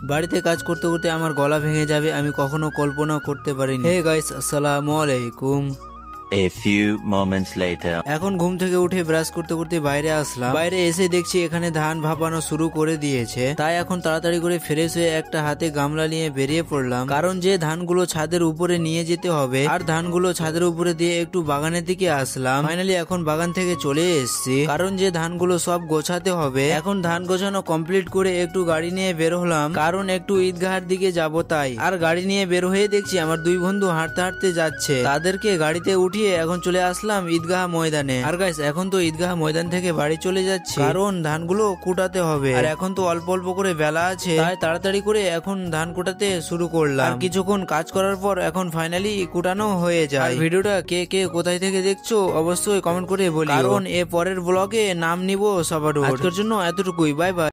বাড়িতে কাজ করতে করতে আমার গলা ভেঙে যাবে আমি কখনো কল্পনা করতে পারিনি। হে গাইস, আসসালামু আলাইকুম। A few moments later. এখন ঘুম থেকে উঠে ব্রাশ করতে করতে বাইরে আসলাম। বাইরে এসে দেখছি এখানে ধান ভাপানো শুরু করে দিয়েছে। তাই এখন তাড়াতাড়ি করে ফ্রেশ হয়ে একটা হাতে গামলা নিয়ে বেরিয়ে পড়লাম, কারণ যে ধানগুলো ছাদের উপরে নিয়ে যেতে হবে। আর ধানগুলো ছাদের উপরে দিয়ে একটু বাগানের দিকে আসলাম। ফাইনালি এখন বাগান থেকে চলে এসেছি, কারণ যে ধানগুলো সব গোছাতে হবে। এখন ধান গোছানো কমপ্লিট করে একটু গাড়ি নিয়ে বের হলাম, কারণ একটু ঈদগাহের দিকে যাব তাই। আর গাড়ি নিয়ে বের হয়ে দেখছি আমার দুই বন্ধু হাঁটতে হাঁটতে যাচ্ছে। তাদেরকে গাড়িতে উঠিয়ে এখন চলে আসলাম ঈদগাহ ময়দানে। আর গাইস, এখন তো ঈদগাহ ময়দান থেকে বাড়ি চলে যাচ্ছি, কারণ ধানগুলো কুটাতে হবে। আর এখন তো অল্প অল্প করে বেলা আছে, তাই তাড়াতাড়ি করে এখন ধান কুটাতে শুরু করলাম। আর কিছুক্ষণ কাজ করার পর এখন ফাইনালি কুটানো হয়ে যায়। ভিডিওটা কে কে কোথায় থেকে দেখছো অবশ্যই কমেন্ট করে বলি, কারণ এ পরের ব্লগে নাম নিব সবার। আজকের জন্য এতটুকুই, বাই বাই।